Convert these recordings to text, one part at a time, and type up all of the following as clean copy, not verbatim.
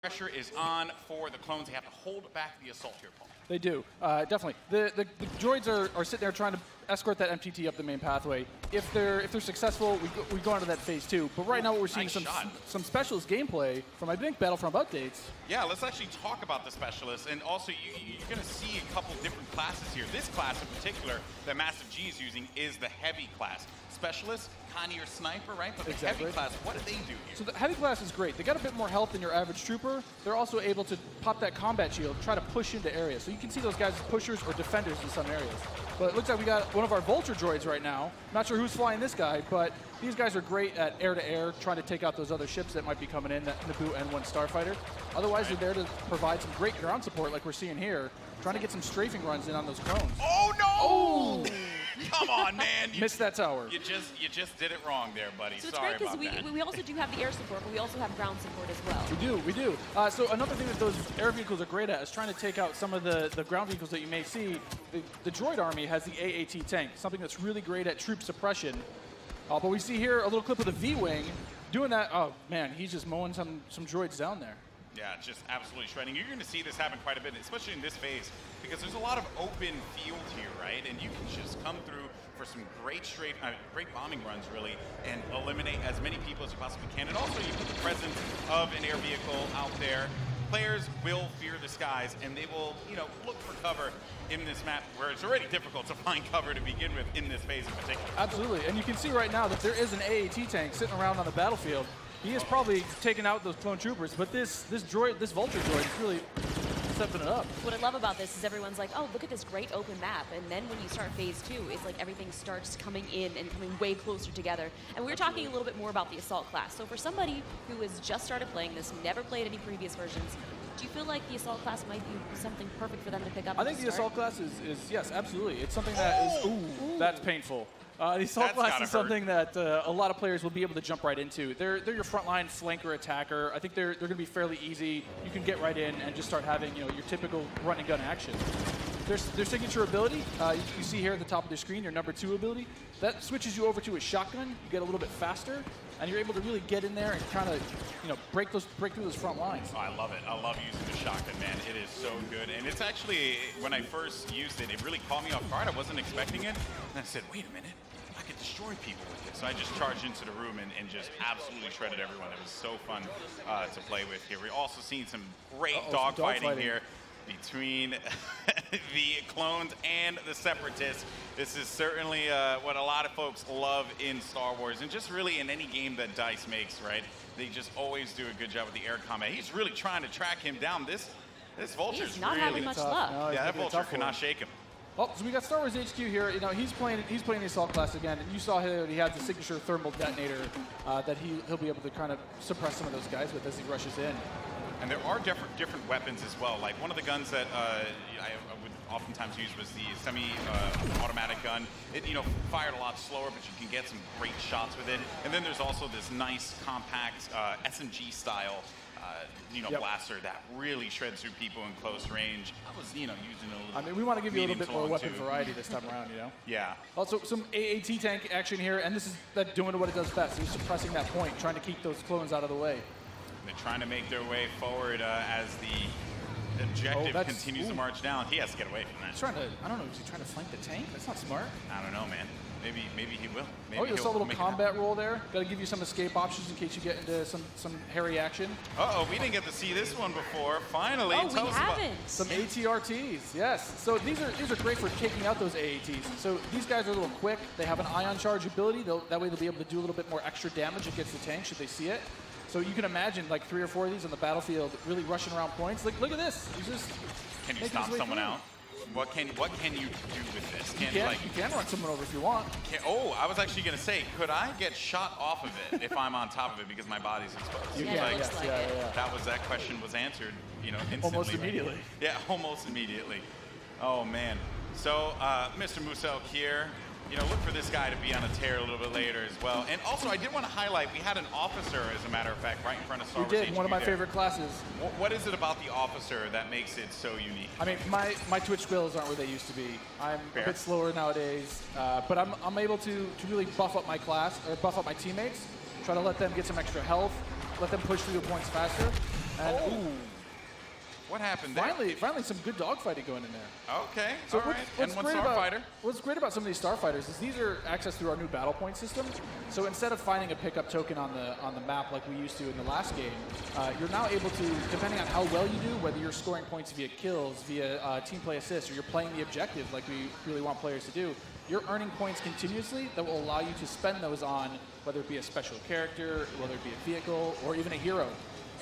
Pressure is on for the clones. They have to hold back the assault here, Paul. They do, definitely. The droids are sitting there trying to escort that MTT up the main pathway. If they're successful, we go into that phase 2. But right now, what we're seeing is some specialist gameplay from, I think, Battlefront updates. Yeah, let's actually talk about the specialists. And also, you're going to see a couple different classes here. This class in particular that Massive G is using is the heavy class. Specialist, kind of your sniper, right? But the heavy class, what do they do here? So the heavy class is great. They got a bit more health than your average trooper. They're also able to pop that combat shield, try to push into areas. So you can see those guys as pushers or defenders in some areas. But it looks like we got one of our Vulture droids right now. Not sure who's flying this guy, but these guys are great at air-to-air, trying to take out those other ships that might be coming in, that Naboo N1 Starfighter. Otherwise, they're there to provide some great ground support like we're seeing here, trying to get some strafing runs in on those clones. Oh, no! Oh! Come on, man. Missed that tower. You just did it wrong there, buddy. So it's Sorry great about because we also do have the air support, but we also have ground support as well. We do. So another thing that those air vehicles are great at is trying to take out some of the ground vehicles that you may see. The droid army has the AAT tank, something that's really great at troop suppression. But we see here a little clip of the V-Wing doing that. Oh, man, he's just mowing some droids down there. Yeah, just absolutely shredding. You're going to see this happen quite a bit, especially in this phase, because there's a lot of open field here, right? And you can just come through for some great great bombing runs, really, and eliminate as many people as you possibly can. And also, you put the presence of an air vehicle out there. Players will fear the skies, and they will, look for cover in this map where it's already difficult to find cover to begin with in this phase in particular. Absolutely, and you can see right now that there is an AAT tank sitting around on the battlefield. He is probably taking out those clone troopers, but this Vulture droid is really stepping it up. What I love about this is everyone's like, oh, look at this great open map. And then when you start phase 2, it's like everything starts coming in and coming way closer together. And we were talking a little bit more about the assault class. So for somebody who has just started playing this, never played any previous versions, do you feel like the assault class might be something perfect for them to pick up? I think the assault class is yes, absolutely. It's something that is, that's painful. The assault class is something that a lot of players will be able to jump right into. They're your frontline flanker attacker. I think they're going to be fairly easy. You can get right in and just start having your typical run and gun action. Their signature ability, you see here at the top of the screen, your number 2 ability, that switches you over to a shotgun. You get a little bit faster, and you're able to really get in there and kind of break through those front lines. Oh, I love it. I love using the shotgun, man. It is so good. And it's actually, when I first used it, it really caught me off guard. I wasn't expecting it. And I said, wait a minute. I could destroy people with it. So I just charged into the room and just absolutely shredded everyone. It was so fun to play with here. We're also seeing some great dogfighting here between the clones and the separatists. This is certainly what a lot of folks love in Star Wars, and just really in any game that DICE makes, right? They just always do a good job with the air combat. He's really trying to track him down. This Vulture's not really having much luck. No, yeah, that Vulture cannot shake him. Oh, so we got Star Wars HQ here. He's playing the assault class again, and you saw here he has the signature thermal detonator that he'll be able to kind of suppress some of those guys with as he rushes in. And there are different weapons as well. Like one of the guns that I would oftentimes use was the semi-automatic gun. It fired a lot slower, but you can get some great shots with it. And then there's also this nice compact SMG style blaster that really shreds through people in close range. I was using a little. We want to give you a little bit more weapon variety this time around. Yeah. Also, some AAT tank action here, and this is that doing what it does best. He's suppressing that point, trying to keep those clones out of the way. They're trying to make their way forward as the objective continues to march down. He has to get away from that. He's trying to, I don't know, is he trying to flank the tank? That's not smart. I don't know, man. Maybe he will. Maybe you saw a little combat roll there. Got to give you some escape options in case you get into some hairy action. Uh-oh, we didn't get to see this one before. Finally, we haven't. Some ATRTs, yes. So these are great for taking out those AATs. So these guys are a little quick. They have an ion charge ability. That way they'll be able to do a little bit more extra damage against the tank should they see it. So you can imagine like 3 or 4 of these on the battlefield really rushing around points. Like, look at this. He's just Can you stop someone out? What can you do with this? You can run someone over if you want. I was actually going to say, could I get shot off of it if I'm on top of it because my body's exposed? You can. That question was answered, instantly. Almost immediately. Yeah, almost immediately. Oh man. So, Mr. Musel here. Look for this guy to be on a tear a little bit later as well. And also, I did want to highlight, we had an officer, as a matter of fact, right in front of Star Wars HQ. One of my favorite classes. What is it about the officer that makes it so unique? I mean, my Twitch skills aren't where they used to be. I'm a bit slower nowadays, but I'm able to really buff up my class, or buff up my teammates, try to let them get some extra health, let them push through the points faster. And, ooh. What happened there? Finally, some good dogfighting going in there. Okay, So all right. And one Starfighter. What's great about some of these Starfighters is these are accessed through our new battle point system. So instead of finding a pickup token on the map like we used to in the last game, you're now able to, depending on how well you do, whether you're scoring points via kills, via team play assists, or you're playing the objective like we really want players to do, you're earning points continuously that will allow you to spend those on whether it be a special character, whether it be a vehicle, or even a hero.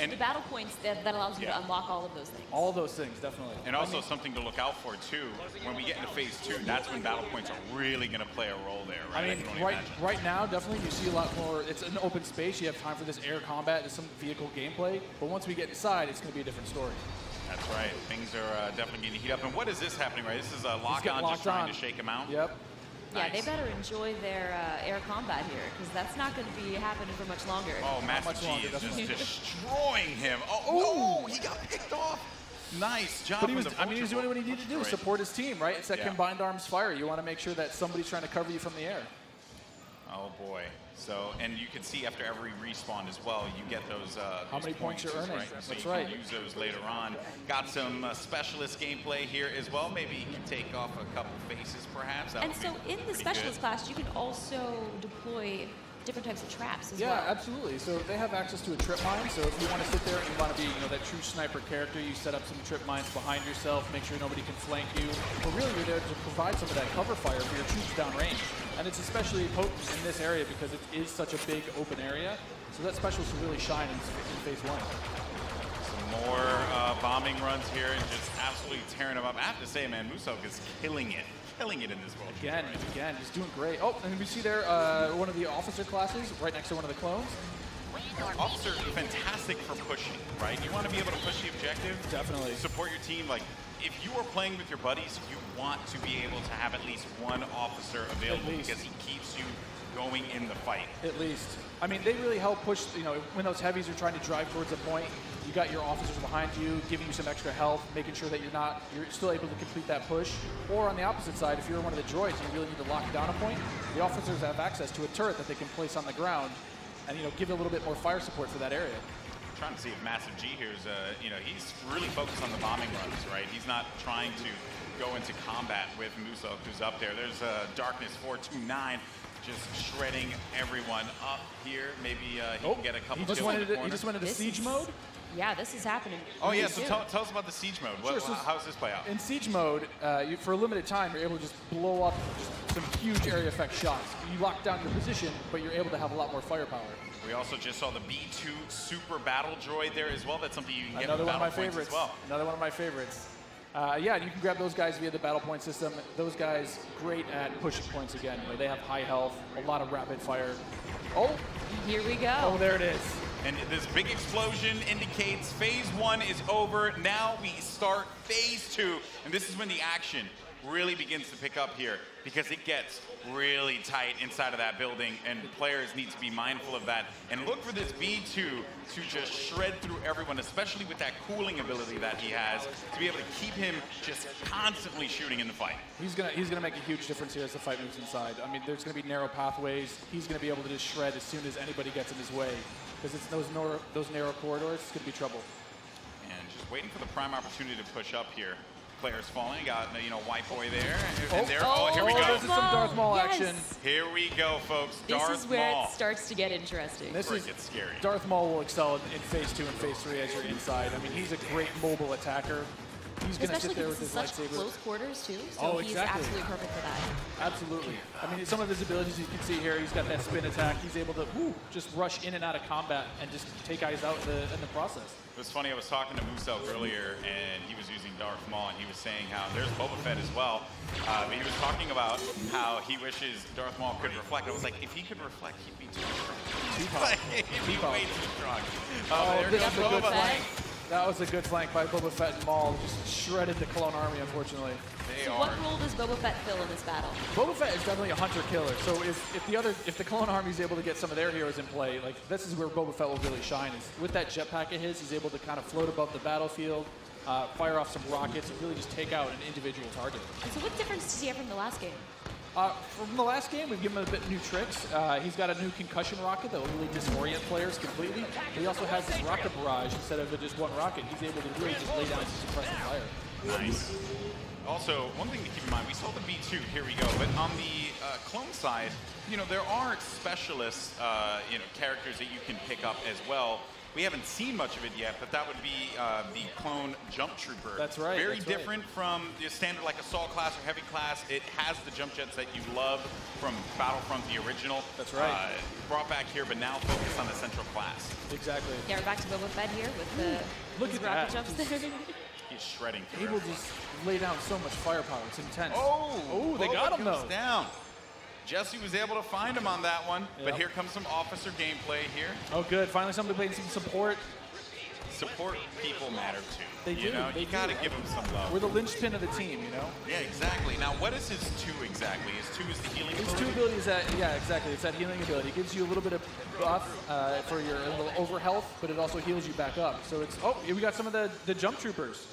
And the battle points that allows you to unlock all of those things. All of those things, definitely. And also something to look out for too. When we get into phase 2, that's when battle points are really going to play a role there, right? I mean, right now, definitely you see a lot more. It's an open space. You have time for this air combat, there's some vehicle gameplay. But once we get inside, it's going to be a different story. That's right. Things are definitely getting to heat up. And what is this happening, right? This is a lock-on just trying to shake him out? Yep. Yeah, Nice. they better enjoy their air combat here, because that's not going to be happening for much longer. Oh, Master G longer, is just definitely. destroying him. Oh, no, he got picked off. Nice job. But he was doing what he needed to do, Right. support his team, right? It's that Yeah. combined arms fire. You want to make sure that somebody's trying to cover you from the air. Oh boy. So, and you can see after every respawn as well, you get those. How many points you're earning. Right? So That's you right. can use those later on. Got some specialist gameplay here as well. Maybe you can take off a couple faces, perhaps. That And would so be in the pretty specialist good. class, you can also deploy different types of traps as Yeah, well. absolutely. So they have access to a trip mine. So if you want to sit there and you want to be, that true sniper character, you set up some trip mines behind yourself, make sure nobody can flank you. But really, you're there to provide some of that cover fire for your troops downrange. And it's especially potent in this area because it is such a big open area. So that specialist will really shine in phase 1. Some more bombing runs here and just absolutely tearing them up. I have to say, man, Musok is killing it in this world. Again, he's doing great. Oh, and we see there one of the officer classes right next to one of the clones. Officer, fantastic for pushing, right? You want to be able to push the objective. Definitely. Support your team. Like, if you are playing with your buddies, you want to be able to have at least one officer available because he keeps you going in the fight. At least. I mean, they really help push, when those heavies are trying to drive towards a point, you got your officers behind you, giving you some extra health, making sure that you're still able to complete that push. Or on the opposite side, if you're one of the droids and you really need to lock down a point, the officers have access to a turret that they can place on the ground and, give a little bit more fire support for that area. I'm trying to see if Massive G here is, he's really focused on the bombing runs, right? He's not trying to go into combat with Musok, who's up there. There's Darkness 429. Just shredding everyone up here. Maybe he can get a couple kills in the corner. He just went into siege mode? Yeah, this is happening. Oh, yeah, so tell us about the siege mode. How does this play out? In siege mode, for a limited time, you're able to just blow up some huge area effect shots. You lock down your position, but you're able to have a lot more firepower. We also just saw the B2 Super Battle Droid there as well. That's something you can get Another with one of my Battle Points favorites. as well. Another one of my favorites. Yeah, and you can grab those guys via the battle point system. Those guys, great at pushing points again. They have high health, a lot of rapid fire. Oh, Here we go. oh, there it is. And this big explosion indicates phase 1 is over. Now we start phase 2, and this is when the action really begins to pick up here because it gets really tight inside of that building, and players need to be mindful of that and look for this B2 to just shred through everyone, especially with that cooling ability that he has, to be able to keep him just constantly shooting in the fight. He's gonna make a huge difference here as the fight moves inside. I mean, there's gonna be narrow pathways. He's gonna be able to just shred as soon as anybody gets in his way, because it's those narrow corridors. It's gonna be trouble. And just waiting for the prime opportunity to push up here. Players falling, got White Boy there, and there. Oh, here we go. This is some Darth Maul action. Here we go, folks. Darth This is where Maul. it starts to get interesting. This It gets scary. Darth Maul will excel in phase 2 and phase 3 as you're inside. I mean, he's a great mobile attacker. He's going to Especially sit there with because his it's such lightsaber. close quarters, too. So Oh, he's exactly. absolutely perfect for that. Absolutely. I mean, some of his abilities you can see here, he's got that spin attack. He's able to just rush in and out of combat and just take guys out in the process. It was funny, I was talking to Musok earlier, and he was using Darth Maul, and he was saying how there's Boba Fett as well. But he was talking about how he wishes Darth Maul could reflect. I was like, if he could reflect, he'd be too strong. He'd be way too strong. There this goes is a good Boba. flank. That was a good flank by Boba Fett and Maul. Just shredded the Clone Army, unfortunately. So what role does Boba Fett fill in this battle? Boba Fett is definitely a hunter-killer. So if the Clone Army is able to get some of their heroes in play, like this is where Boba Fett will really shine. Is with that jetpack of his, he's able to kind of float above the battlefield, fire off some rockets, and really just take out an individual target. And so what difference does he have from the last game? From the last game, we've given him a bit new tricks. He's got a new concussion rocket that will really disorient players completely. He also has this rocket barrage. Instead of just one rocket, he's able to really just lay down some suppressive fire. Nice. Also, one thing to keep in mind, we saw the B2, here we go, but on the clone side, there are specialist, characters that you can pick up as well. We haven't seen much of it yet, but that would be the clone jump trooper. That's right. Very different from the standard like assault class or heavy class. It has the jump jets that you love from Battlefront, the original. That's right. Brought back here, but now focused on the central class. Exactly. Yeah, we're back to Boba Fett here with the Look at rocket that. jumps there. He's shredding through. Able to just lay down so much firepower. It's intense. Oh, they got him though. Down. Jesse was able to find him on that one, Yep. but here comes some officer gameplay here. Oh, good. Finally, somebody playing some support. Support people matter too. They do. You gotta give them some love. We're the linchpin of the team, Yeah, exactly. Now, what is his 2 exactly? His 2 is the healing His ability? 2 abilities yeah, exactly. It's that healing ability. It gives you a little bit of buff for your little over health, but it also heals you back up. So it's, here we got some of the jump troopers.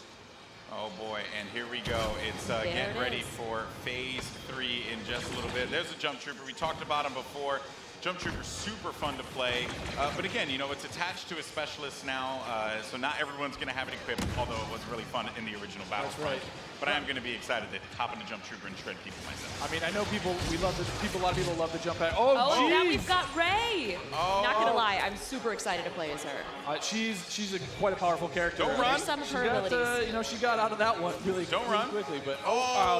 Oh boy, and here we go. It's getting ready for phase 3 in just a little bit. There's a jump trooper. We talked about him before. Jump trooper's super fun to play, but again, it's attached to a specialist now, so not everyone's going to have it equipped, although it was really fun in the original Battlefront. Right. But I am going to be excited to hop in a jump trooper and shred people myself. I mean, I know a lot of people love the jump pack. Oh, geez. now we've got Rey. Not gonna lie, I'm super excited to play as her. She's quite a powerful character. Don't run. Some of her abilities. She got out of that one really quickly, but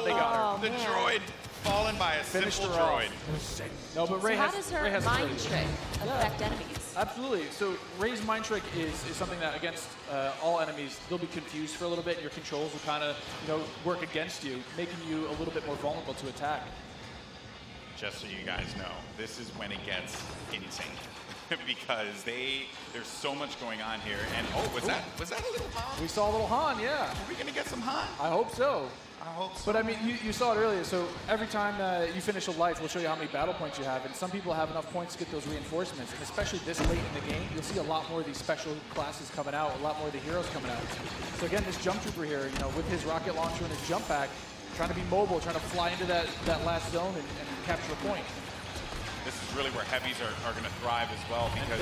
they got her. The droid fallen by a Finished simple her off. droid. No, but Rey So how has does her Rey mind trick affect enemies? Absolutely. So Rey's mind trick is something that against all enemies, they'll be confused for a little bit, and your controls will kind of work against you, making you a little bit more vulnerable to attack. Just so you guys know, this is when it gets insane. Because there's so much going on here. And was that a little Han? We saw a little Han, yeah. Are we gonna get some Han? I hope so. I hope so. But I mean, you saw it earlier. So every time you finish a life, we'll show you how many battle points you have. And some people have enough points to get those reinforcements. And especially this late in the game, you'll see a lot more of these special classes coming out, a lot more of the heroes coming out. So again, this jump trooper here, with his rocket launcher and his jump pack, trying to be mobile, trying to fly into that last zone and capture a point. This is really where heavies are going to thrive as well, because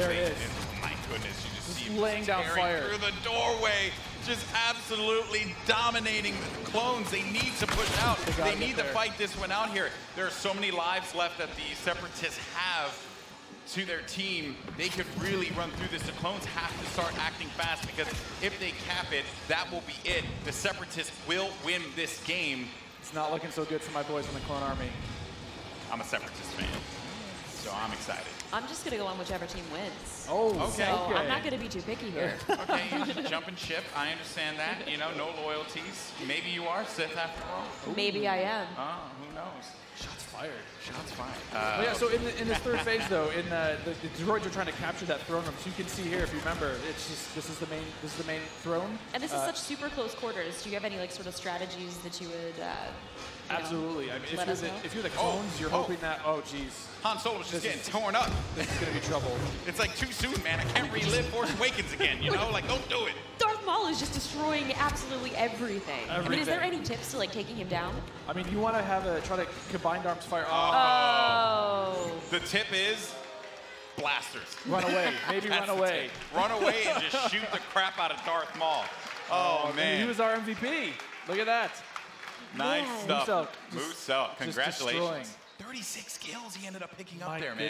my goodness, you just see laying down fire through the doorway, just absolutely dominating the clones. They need to push out. They need to fight this one out here. There are so many lives left that the Separatists have to their team. They could really run through this. The clones have to start acting fast, because if they cap it, that will be it. The Separatists will win this game. It's not looking so good for my boys in the clone army. I'm a Separatist fan, so I'm excited. I'm just gonna go on whichever team wins. Oh, okay. So I'm not gonna be too picky here. Okay, jump and ship. I understand that. No loyalties. Maybe you are Sith after all. Maybe I am. Who knows? Shots fired. Shots fired. Yeah, so in this third phase though, the droids are trying to capture that throne room. So you can see here, if you remember, it's just this is the main throne. And this is such super close quarters. Do you have any sort of strategies that you would? Absolutely. I mean, if you're the clones, you're hoping that. Oh, geez. Han Solo was just getting torn up. This is gonna be trouble. It's like too soon, man. I can't relive Force Awakens again. Don't do it. Darth Maul is just destroying absolutely everything. I mean, is there any tips to taking him down? I mean, you want to try to combined arms fire. Oh. The tip is blasters. Run away. Maybe run away. Run away and just shoot the crap out of Darth Maul. Oh man. He was our MVP. Look at that. Nice stuff. Moose Congratulations. 36 kills he ended up picking up there, man.